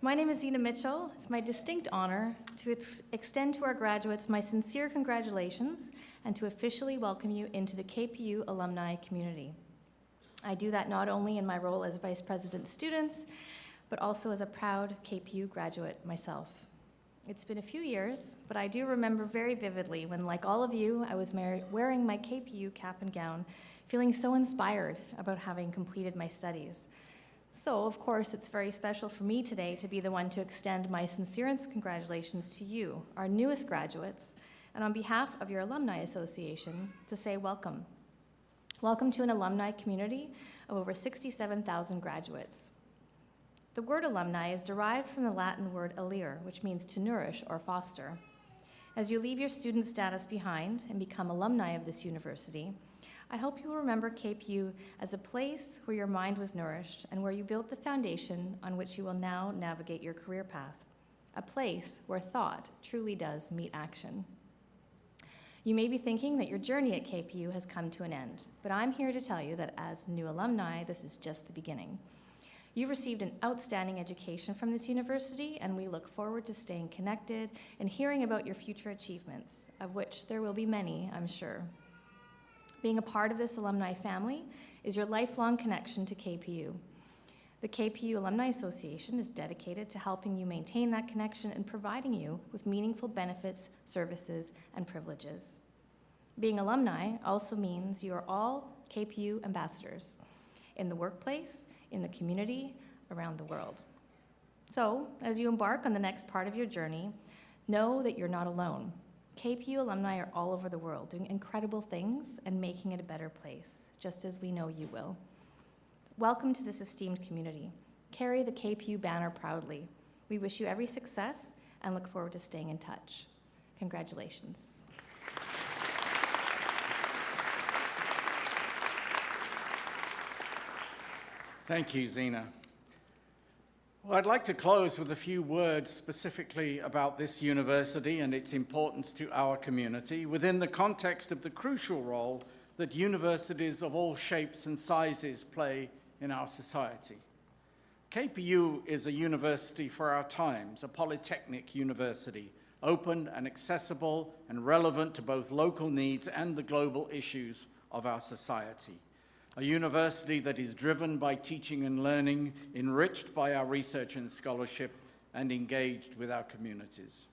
My name is Zena Mitchell. It's my distinct honor to extend to our graduates my sincere congratulations and to officially welcome you into the KPU alumni community. I do that not only in my role as Vice President Students, but also as a proud KPU graduate myself. It's been a few years, but I do remember very vividly when, like all of you, I was wearing my KPU cap and gown, feeling so inspired about having completed my studies. So, of course, it's very special for me today to be the one to extend my sincerest congratulations to you, our newest graduates, and on behalf of your Alumni Association, to say welcome. Welcome to an alumni community of over 67,000 graduates. The word alumni is derived from the Latin word alere, which means to nourish or foster. As you leave your student status behind and become alumni of this university, I hope you will remember KPU as a place where your mind was nourished and where you built the foundation on which you will now navigate your career path. A place where thought truly does meet action. You may be thinking that your journey at KPU has come to an end, but I'm here to tell you that as new alumni, this is just the beginning. You've received an outstanding education from this university, and we look forward to staying connected and hearing about your future achievements, of which there will be many, I'm sure. Being a part of this alumni family is your lifelong connection to KPU. The KPU Alumni Association is dedicated to helping you maintain that connection and providing you with meaningful benefits, services, and privileges. Being alumni also means you are all KPU ambassadors in the workplace, in the community, around the world. So, as you embark on the next part of your journey, know that you're not alone. KPU alumni are all over the world doing incredible things and making it a better place, just as we know you will. Welcome to this esteemed community. Carry the KPU banner proudly. We wish you every success and look forward to staying in touch. Congratulations. Thank you, Zena. Well, I'd like to close with a few words specifically about this university and its importance to our community within the context of the crucial role that universities of all shapes and sizes play in our society. KPU is a university for our times, a polytechnic university, open and accessible and relevant to both local needs and the global issues of our society. A university that is driven by teaching and learning, enriched by our research and scholarship, and engaged with our communities.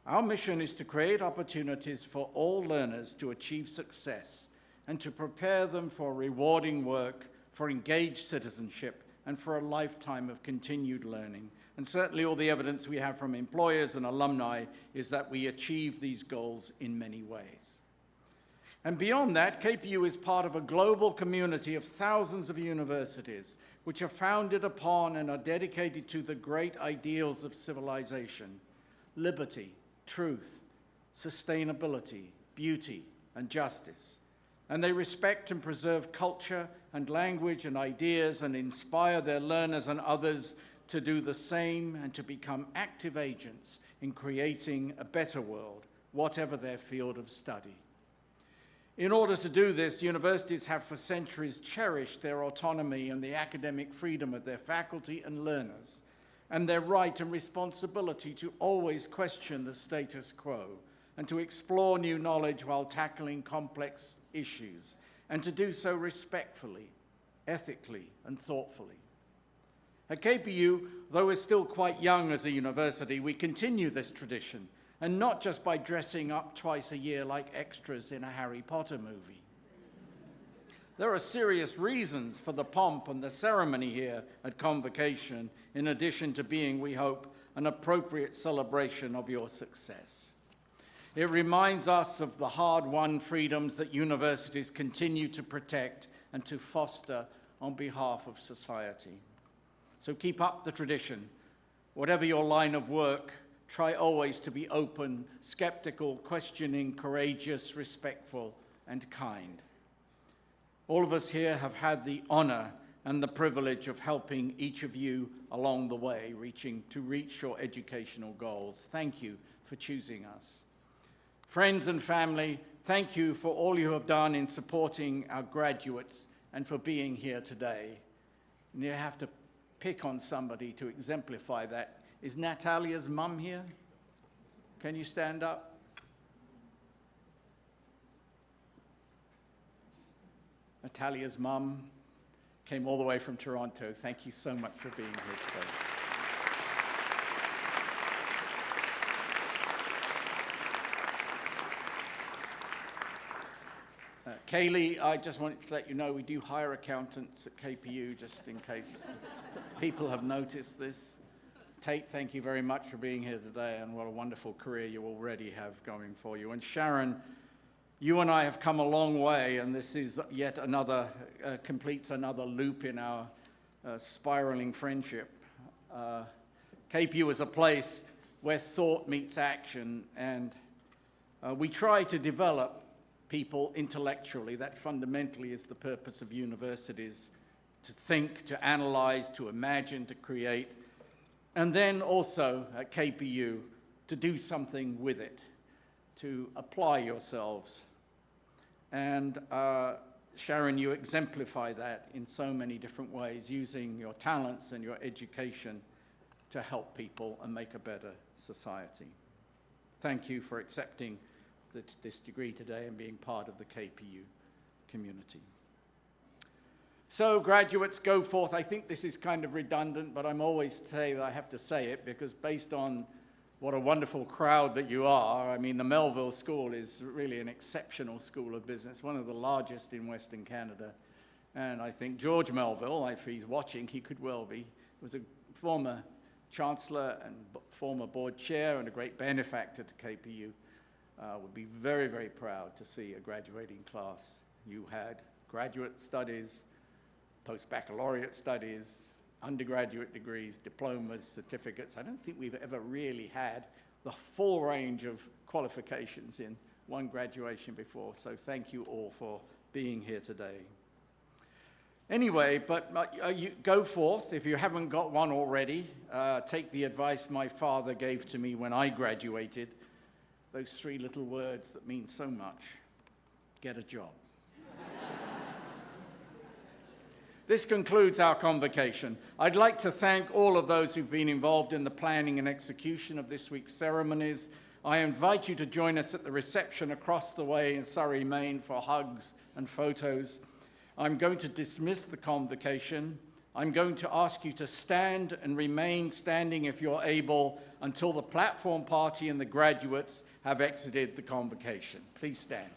Our mission is to create opportunities for all learners to achieve success and to prepare them for rewarding work, for engaged citizenship, and for a lifetime of continued learning. And certainly all the evidence we have from employers and alumni is that we achieve these goals in many ways. And beyond that, KPU is part of a global community of thousands of universities which are founded upon and are dedicated to the great ideals of civilization: liberty, truth, sustainability, beauty, and justice. And they respect and preserve culture and language and ideas and inspire their learners and others to do the same and to become active agents in creating a better world, whatever their field of study. In order to do this, universities have for centuries cherished their autonomy and the academic freedom of their faculty and learners, and their right and responsibility to always question the status quo and to explore new knowledge while tackling complex issues, and to do so respectfully, ethically, and thoughtfully. At KPU, though we're still quite young as a university, we continue this tradition, and not just by dressing up twice a year like extras in a Harry Potter movie. There are serious reasons for the pomp and the ceremony here at Convocation, in addition to being, we hope, an appropriate celebration of your success. It reminds us of the hard-won freedoms that universities continue to protect and to foster on behalf of society. So keep up the tradition. Whatever your line of work, try always to be open, skeptical, questioning, courageous, respectful, and kind. All of us here have had the honor and the privilege of helping each of you along the way, to reach your educational goals. Thank you for choosing us. Friends and family, thank you for all you have done in supporting our graduates and for being here today. And you have to pick on somebody to exemplify that. Is Natalia's mum here? Can you stand up? Natalia's mum came all the way from Toronto. Thank you so much for being here today. Kaylee, I just wanted to let you know we do hire accountants at KPU, just in case people have noticed this. Tate, thank you very much for being here today, and what a wonderful career you already have going for you. And Sharon, you and I have come a long way, and this is yet another, completes another loop in our spiraling friendship. KPU is a place where thought meets action, and we try to develop people intellectually. That fundamentally is the purpose of universities, to think, to analyze, to imagine, to create, and then also at KPU to do something with it, to apply yourselves. And Sharon, you exemplify that in so many different ways, using your talents and your education to help people and make a better society. Thank you for accepting this degree today and being part of the KPU community. So graduates, go forth. I think this is kind of redundant, but I'm always saying that I have to say it because based on what a wonderful crowd that you are. I mean, the Melville School is really an exceptional school of business, one of the largest in Western Canada. And I think George Melville, if he's watching, he could well be, was a former chancellor and former board chair and a great benefactor to KPU. Would be very, very proud to see a graduating class. You had graduate studies, post-baccalaureate studies, undergraduate degrees, diplomas, certificates. I don't think we've ever really had the full range of qualifications in one graduation before, so thank you all for being here today. Anyway, you go forth. If you haven't got one already, take the advice my father gave to me when I graduated. Those 3 little words that mean so much. Get a job. This concludes our convocation. I'd like to thank all of those who've been involved in the planning and execution of this week's ceremonies. I invite you to join us at the reception across the way in Surrey, Maine for hugs and photos. I'm going to dismiss the convocation. I'm going to ask you to stand and remain standing if you're able until the platform party and the graduates have exited the convocation. Please stand.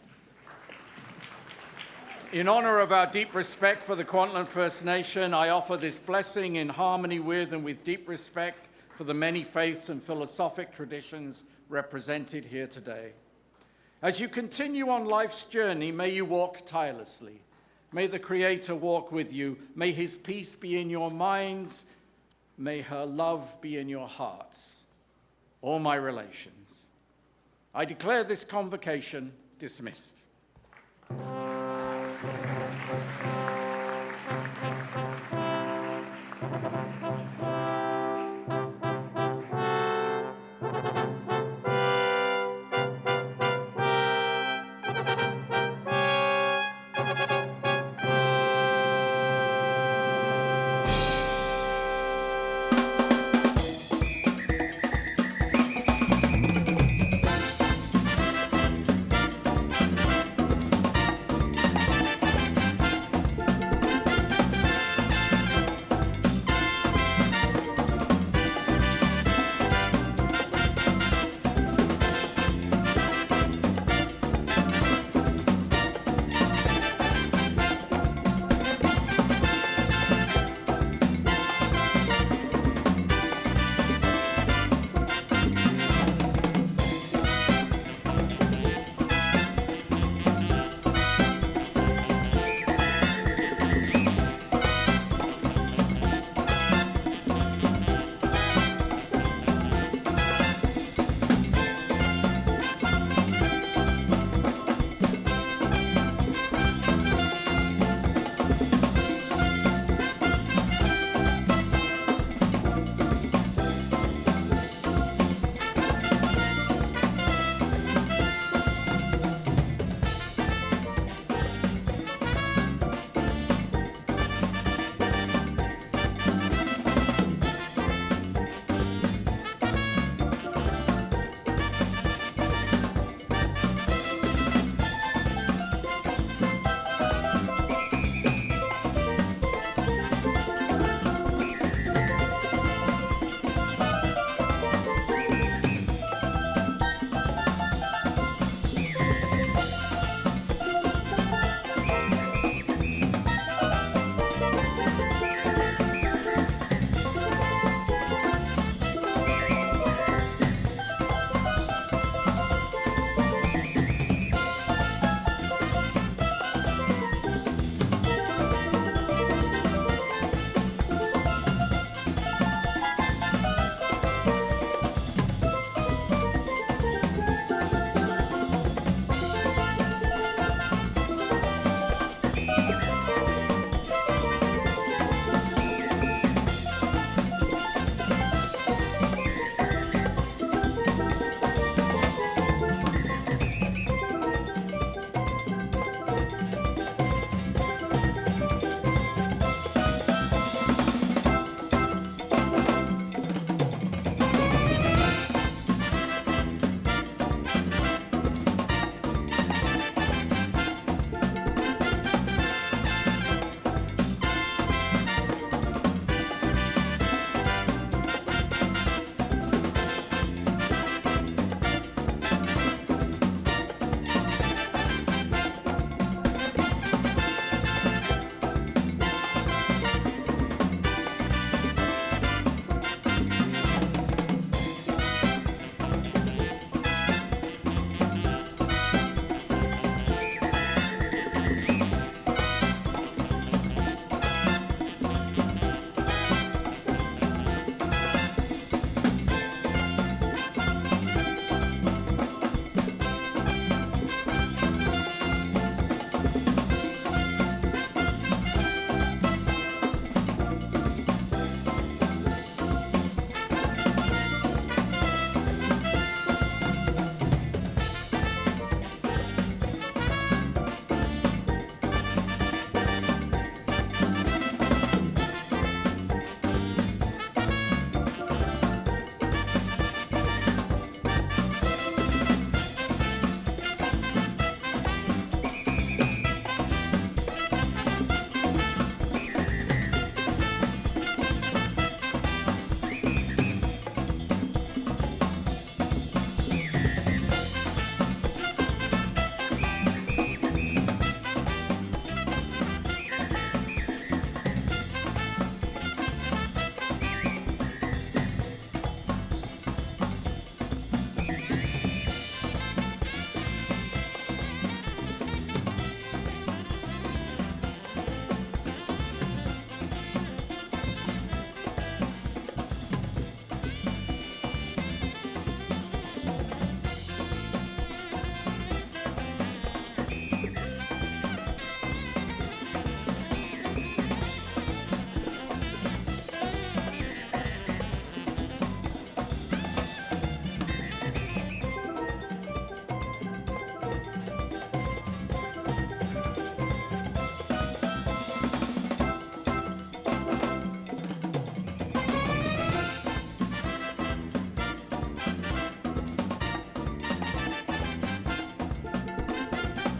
In honor of our deep respect for the Kwantlen First Nation, I offer this blessing in harmony with and with deep respect for the many faiths and philosophic traditions represented here today. As you continue on life's journey, may you walk tirelessly. May the Creator walk with you. May His peace be in your minds. May her love be in your hearts. All my relations. I declare this convocation dismissed.